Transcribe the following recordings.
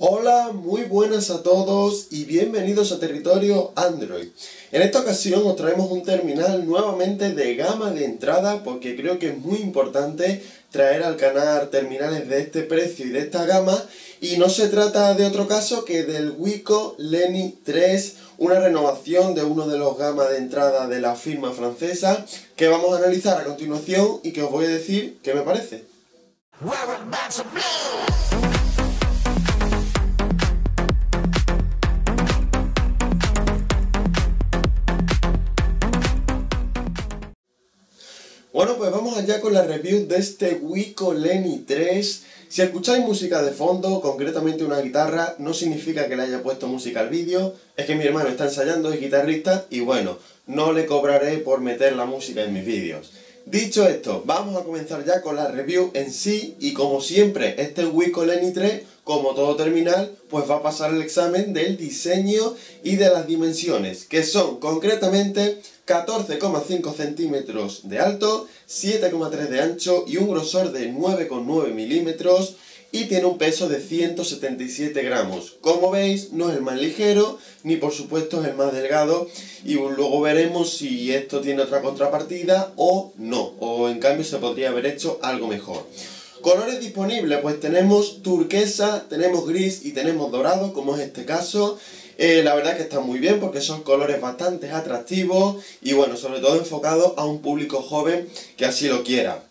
Hola, muy buenas a todos y bienvenidos a Territorio Android. En esta ocasión os traemos un terminal nuevamente de gama de entrada porque creo que es muy importante traer al canal terminales de este precio y de esta gama, y no se trata de otro caso que del Wiko Lenny 3, una renovación de uno de los gamas de entrada de la firma francesa que vamos a analizar a continuación y que os voy a decir qué me parece. Bueno, pues vamos allá con la review de este Wiko Lenny 3. Si escucháis música de fondo, concretamente una guitarra, no significa que le haya puesto música al vídeo, es que mi hermano está ensayando, es guitarrista y bueno, no le cobraré por meter la música en mis vídeos. Dicho esto, vamos a comenzar ya con la review en sí, y como siempre, este Wiko Lenny 3, como todo terminal, pues va a pasar el examen del diseño y de las dimensiones, que son concretamente 14,5 centímetros de alto, 7,3 de ancho y un grosor de 9,9 milímetros, y tiene un peso de 177 gramos. Como veis, no es el más ligero, ni por supuesto es el más delgado, y luego veremos si esto tiene otra contrapartida o no, o en cambio se podría haber hecho algo mejor. Colores disponibles, pues tenemos turquesa, tenemos gris y tenemos dorado, como es este caso. La verdad que está muy bien porque son colores bastante atractivos y bueno, sobre todo enfocados a un público joven que así lo quiera.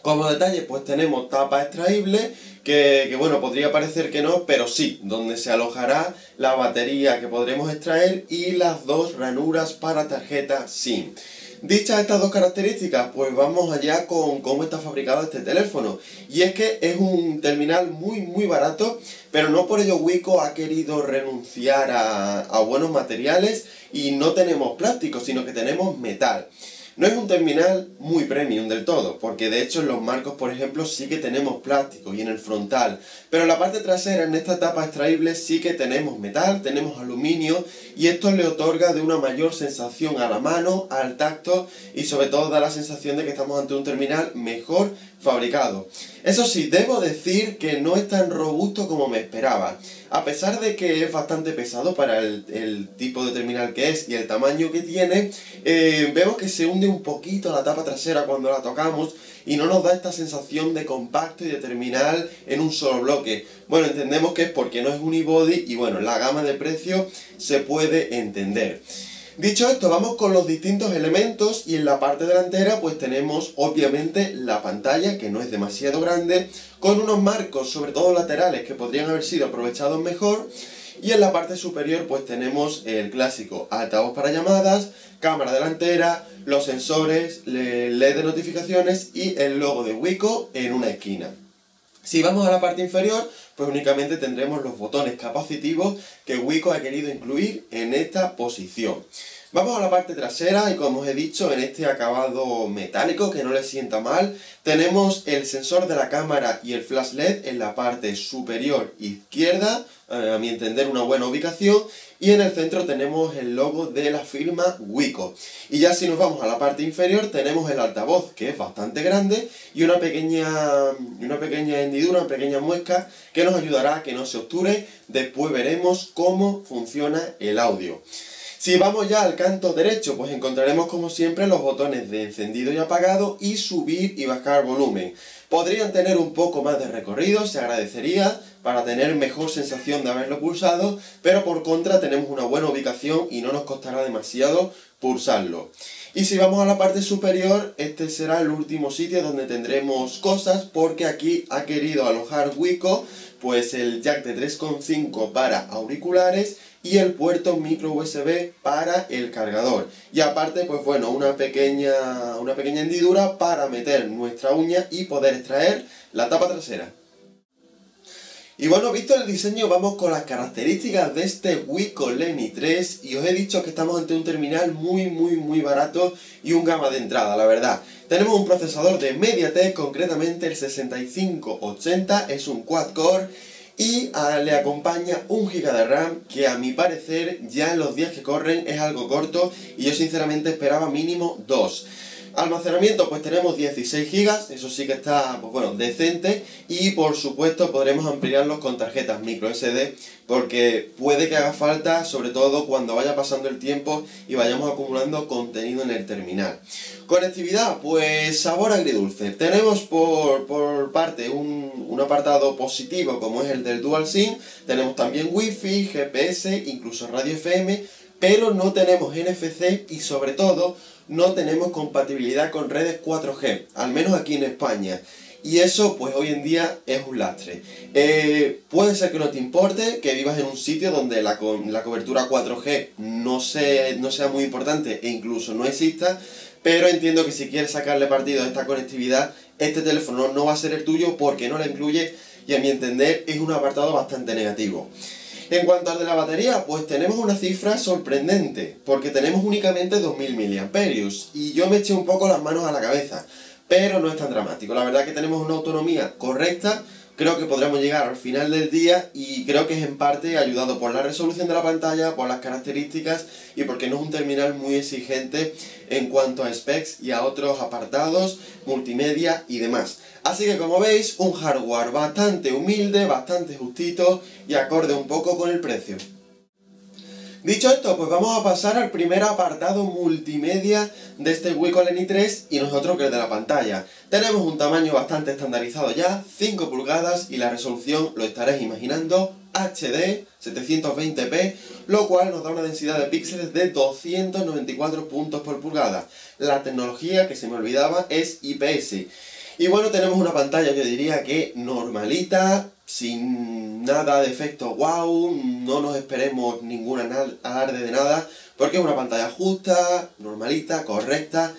Como detalle, pues tenemos tapa extraíble, que bueno, podría parecer que no, pero sí, donde se alojará la batería que podremos extraer y las dos ranuras para tarjeta SIM. Dichas estas dos características, pues vamos allá con cómo está fabricado este teléfono. Y es que es un terminal muy barato, pero no por ello Wiko ha querido renunciar a buenos materiales y no tenemos plástico, sino que tenemos metal. No es un terminal muy premium del todo, porque de hecho en los marcos, por ejemplo, sí que tenemos plástico y en el frontal, pero en la parte trasera, en esta tapa extraíble, sí que tenemos metal, tenemos aluminio, y esto le otorga de una mayor sensación a la mano, al tacto, y sobre todo da la sensación de que estamos ante un terminal mejor fabricado. Eso sí, debo decir que no es tan robusto como me esperaba. A pesar de que es bastante pesado para el tipo de terminal que es y el tamaño que tiene, vemos que se hunde un poquito la tapa trasera cuando la tocamos y no nos da esta sensación de compacto y de terminal en un solo bloque. Bueno, entendemos que es porque no es unibody y bueno, la gama de precio se puede entender. Dicho esto, vamos con los distintos elementos, y en la parte delantera pues tenemos obviamente la pantalla, que no es demasiado grande, con unos marcos, sobre todo laterales, que podrían haber sido aprovechados mejor, y en la parte superior pues tenemos el clásico altavoz para llamadas, cámara delantera, los sensores, LED de notificaciones y el logo de Wiko en una esquina. Si vamos a la parte inferior, pues únicamente tendremos los botones capacitivos que Wiko ha querido incluir en esta posición. Vamos a la parte trasera y, como os he dicho, en este acabado metálico que no le sienta mal, tenemos el sensor de la cámara y el flash LED en la parte superior izquierda, a mi entender una buena ubicación, y en el centro tenemos el logo de la firma Wiko. Y ya si nos vamos a la parte inferior tenemos el altavoz, que es bastante grande, y una pequeña hendidura, una pequeña muesca que nos ayudará a que no se obture. Después veremos cómo funciona el audio. Si vamos ya al canto derecho, pues encontraremos como siempre los botones de encendido y apagado y subir y bajar volumen. Podrían tener un poco más de recorrido, se agradecería, para tener mejor sensación de haberlo pulsado, pero por contra tenemos una buena ubicación y no nos costará demasiado pulsarlo. Y si vamos a la parte superior, este será el último sitio donde tendremos cosas, porque aquí ha querido alojar Wiko pues el jack de 3,5 para auriculares y el puerto micro USB para el cargador. Y aparte, pues bueno, una pequeña hendidura para meter nuestra uña y poder extraer la tapa trasera. Y bueno, visto el diseño, vamos con las características de este Wiko Lenny 3, y os he dicho que estamos ante un terminal muy barato y un gama de entrada, la verdad. Tenemos un procesador de MediaTek, concretamente el 6580, es un quad-core, y le acompaña 1 GB de RAM, que a mi parecer ya en los días que corren es algo corto, y yo sinceramente esperaba mínimo 2. Almacenamiento, pues tenemos 16 GB, eso sí que está, pues bueno, decente, y por supuesto podremos ampliarlos con tarjetas micro SD, porque puede que haga falta, sobre todo cuando vaya pasando el tiempo y vayamos acumulando contenido en el terminal. Conectividad, pues sabor agridulce. Tenemos por parte un apartado positivo como es el del DualSync, tenemos también Wi-Fi, GPS, incluso radio FM, pero no tenemos NFC y sobre todo no tenemos compatibilidad con redes 4G, al menos aquí en España. Y eso pues hoy en día es un lastre. Puede ser que no te importe, que vivas en un sitio donde la cobertura 4G no sea muy importante e incluso no exista, pero entiendo que si quieres sacarle partido a esta conectividad, este teléfono no va a ser el tuyo porque no la incluye y a mi entender es un apartado bastante negativo. En cuanto al de la batería, pues tenemos una cifra sorprendente, porque tenemos únicamente 2000 mAh y yo me eché un poco las manos a la cabeza, pero no es tan dramático. La verdad que tenemos una autonomía correcta, creo que podremos llegar al final del día y creo que es en parte ayudado por la resolución de la pantalla, por las características y porque no es un terminal muy exigente en cuanto a specs y a otros apartados, multimedia y demás. Así que como veis, un hardware bastante humilde, bastante justito y acorde un poco con el precio. Dicho esto, pues vamos a pasar al primer apartado multimedia de este Wiko Leny 3 y nosotros que es de la pantalla. Tenemos un tamaño bastante estandarizado ya, 5 pulgadas y la resolución, lo estaréis imaginando, HD 720p, lo cual nos da una densidad de píxeles de 294 puntos por pulgada. La tecnología, que se me olvidaba, es IPS. Y bueno, tenemos una pantalla, yo diría que normalita, sin nada de efecto wow, no nos esperemos ningún alarde de nada, porque es una pantalla justa, normalita, correcta,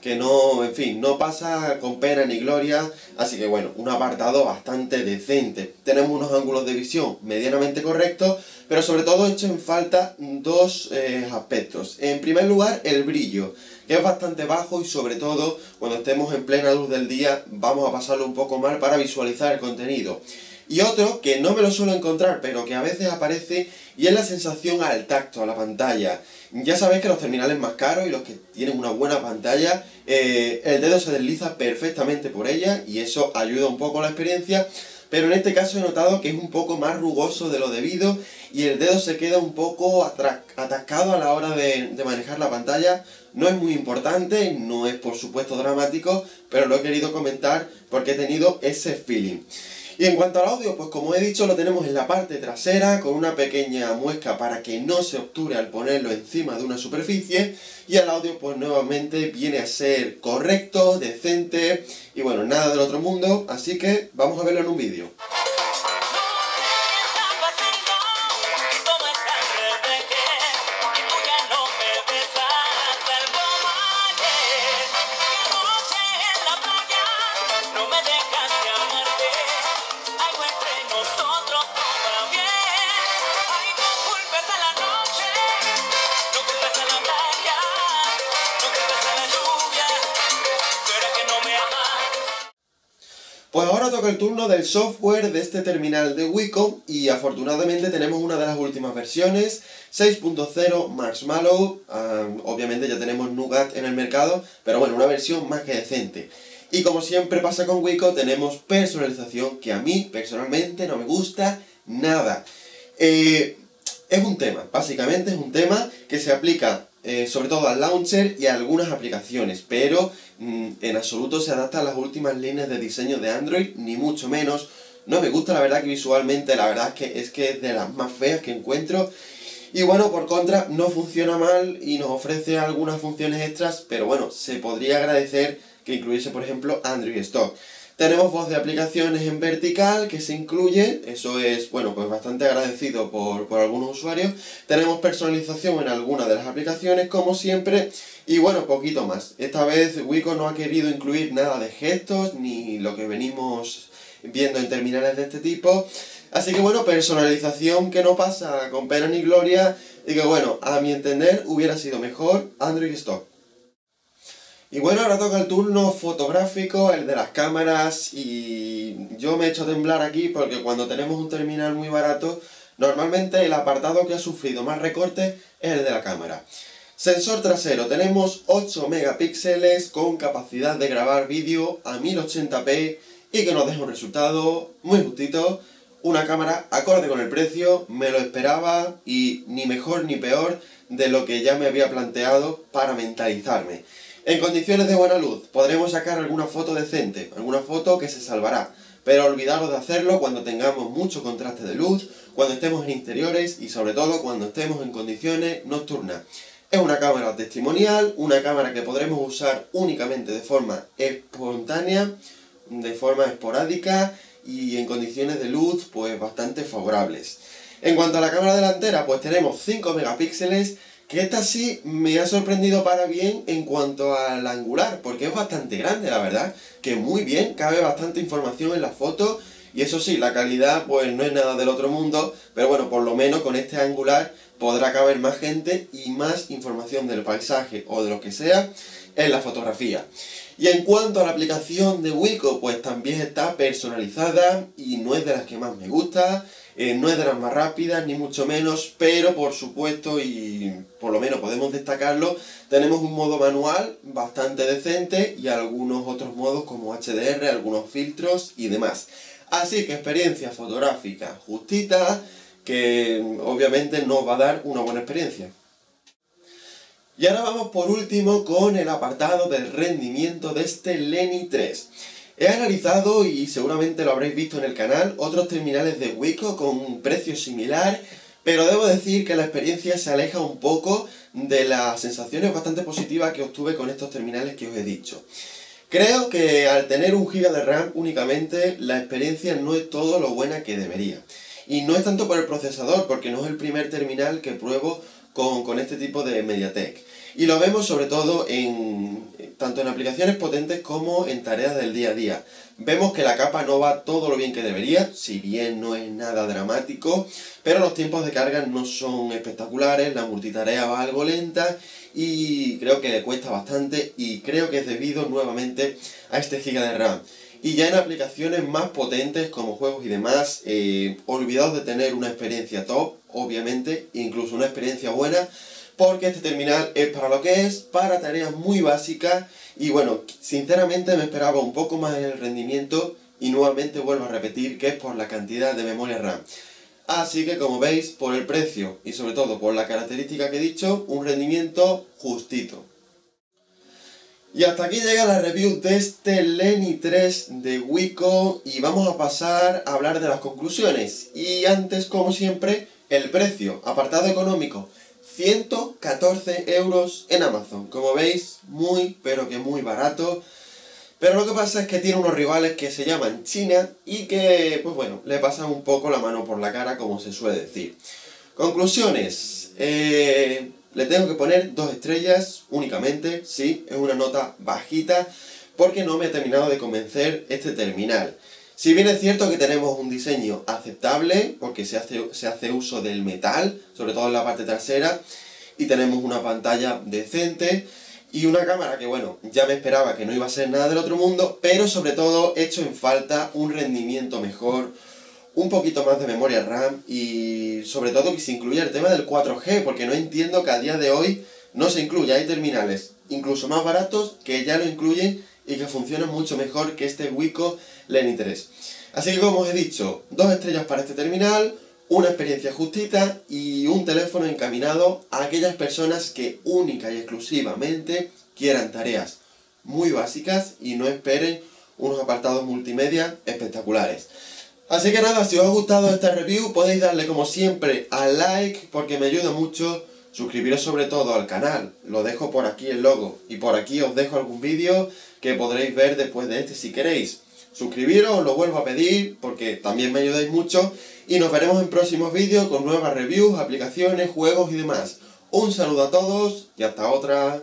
que no, en fin, no pasa con pena ni gloria, así que bueno, un apartado bastante decente. Tenemos unos ángulos de visión medianamente correctos, pero sobre todo he hecho en falta dos aspectos. En primer lugar, el brillo, que es bastante bajo y sobre todo cuando estemos en plena luz del día vamos a pasarlo un poco mal para visualizar el contenido. Y otro que no me lo suelo encontrar, pero que a veces aparece, y es la sensación al tacto, a la pantalla. Ya sabéis que los terminales más caros y los que tienen una buena pantalla, el dedo se desliza perfectamente por ella y eso ayuda un poco a la experiencia, pero en este caso he notado que es un poco más rugoso de lo debido y el dedo se queda un poco atascado a la hora de manejar la pantalla. No es muy importante, no es por supuesto dramático, pero lo he querido comentar porque he tenido ese feeling. Y en cuanto al audio, pues como he dicho, lo tenemos en la parte trasera con una pequeña muesca para que no se obture al ponerlo encima de una superficie. Y el audio pues nuevamente viene a ser correcto, decente y bueno, nada del otro mundo, así que vamos a verlo en un vídeo. Pues ahora toca el turno del software de este terminal de Wiko y afortunadamente tenemos una de las últimas versiones, 6.0 Marshmallow, obviamente ya tenemos Nougat en el mercado, pero bueno, una versión más que decente. Y como siempre pasa con Wiko, tenemos personalización que a mí personalmente no me gusta nada. Es un tema, básicamente es un tema que se aplica sobre todo al launcher y a algunas aplicaciones, pero en absoluto se adapta a las últimas líneas de diseño de Android, ni mucho menos. No me gusta, la verdad que visualmente, la verdad es que es de las más feas que encuentro. Y bueno, por contra, no funciona mal y nos ofrece algunas funciones extras, pero bueno, se podría agradecer que incluyese, por ejemplo, Android Stock. Tenemos voz de aplicaciones en vertical que se incluye, eso es, bueno, pues bastante agradecido por algunos usuarios. Tenemos personalización en algunas de las aplicaciones, como siempre, y bueno, poquito más. Esta vez Wiko no ha querido incluir nada de gestos, ni lo que venimos viendo en terminales de este tipo. Así que bueno, personalización que no pasa con pena ni gloria, y que bueno, a mi entender hubiera sido mejor Android Stock. Y bueno, ahora toca el turno fotográfico, el de las cámaras, y yo me he hecho temblar aquí porque cuando tenemos un terminal muy barato, normalmente el apartado que ha sufrido más recortes es el de la cámara. Sensor trasero, tenemos 8 megapíxeles con capacidad de grabar vídeo a 1080p y que nos deja un resultado muy justito. Una cámara acorde con el precio, me lo esperaba y ni mejor ni peor de lo que ya me había planteado para mentalizarme. En condiciones de buena luz podremos sacar alguna foto decente, alguna foto que se salvará, pero olvidaros de hacerlo cuando tengamos mucho contraste de luz, cuando estemos en interiores y sobre todo cuando estemos en condiciones nocturnas. Es una cámara testimonial, una cámara que podremos usar únicamente de forma espontánea, de forma esporádica y en condiciones de luz pues bastante favorables. En cuanto a la cámara delantera, pues tenemos 5 megapíxeles, que esta sí me ha sorprendido para bien en cuanto al angular, porque es bastante grande, la verdad, que muy bien, cabe bastante información en la foto, y eso sí, la calidad pues no es nada del otro mundo, pero bueno, por lo menos con este angular podrá caber más gente y más información del paisaje o de lo que sea en la fotografía. Y en cuanto a la aplicación de Wiko, pues también está personalizada y no es de las que más me gusta, no es de las más rápidas, ni mucho menos, pero por supuesto, y por lo menos podemos destacarlo, tenemos un modo manual bastante decente y algunos otros modos como HDR, algunos filtros y demás. Así que experiencia fotográfica justita, que obviamente nos va a dar una buena experiencia. Y ahora vamos por último con el apartado del rendimiento de este Lenny 3. He analizado, y seguramente lo habréis visto en el canal, otros terminales de Wiko con un precio similar, pero debo decir que la experiencia se aleja un poco de las sensaciones bastante positivas que obtuve con estos terminales que os he dicho. Creo que al tener 1 GB de RAM únicamente, la experiencia no es todo lo buena que debería. Y no es tanto por el procesador, porque no es el primer terminal que pruebo con este tipo de MediaTek. Y lo vemos sobre todo tanto en aplicaciones potentes como en tareas del día a día. Vemos que la capa no va todo lo bien que debería, si bien no es nada dramático, pero los tiempos de carga no son espectaculares, la multitarea va algo lenta y creo que le cuesta bastante y creo que es debido nuevamente a este giga de RAM. Y ya en aplicaciones más potentes como juegos y demás, olvidaos de tener una experiencia top, obviamente, incluso una experiencia buena, porque este terminal es para lo que es, para tareas muy básicas, y bueno, sinceramente me esperaba un poco más en el rendimiento, y nuevamente vuelvo a repetir que es por la cantidad de memoria RAM. Así que como veis, por el precio y sobre todo por la característica que he dicho, un rendimiento justito. Y hasta aquí llega la review de este Lenny 3 de Wiko y vamos a pasar a hablar de las conclusiones. Y antes, como siempre, el precio, apartado económico, 114 € en Amazon. Como veis, muy, pero que muy barato. Pero lo que pasa es que tiene unos rivales que se llaman China y que, pues bueno, le pasan un poco la mano por la cara, como se suele decir. Conclusiones. Le tengo que poner 2 estrellas únicamente, sí, es una nota bajita, porque no me ha terminado de convencer este terminal. Si bien es cierto que tenemos un diseño aceptable, porque se hace uso del metal, sobre todo en la parte trasera, y tenemos una pantalla decente, y una cámara que, bueno, ya me esperaba que no iba a ser nada del otro mundo, pero sobre todo he hecho en falta un rendimiento mejor, un poquito más de memoria RAM y sobre todo que se incluya el tema del 4G, porque no entiendo que a día de hoy no se incluya. Hay terminales incluso más baratos que ya lo incluyen y que funcionan mucho mejor que este Wiko Lenny 3. Así que como os he dicho, 2 estrellas para este terminal, una experiencia justita y un teléfono encaminado a aquellas personas que única y exclusivamente quieran tareas muy básicas y no esperen unos apartados multimedia espectaculares. Así que nada, si os ha gustado esta review podéis darle como siempre al like porque me ayuda mucho, suscribiros sobre todo al canal, lo dejo por aquí el logo y por aquí os dejo algún vídeo que podréis ver después de este si queréis. Suscribiros, os lo vuelvo a pedir porque también me ayudáis mucho y nos veremos en próximos vídeos con nuevas reviews, aplicaciones, juegos y demás. Un saludo a todos y hasta otra.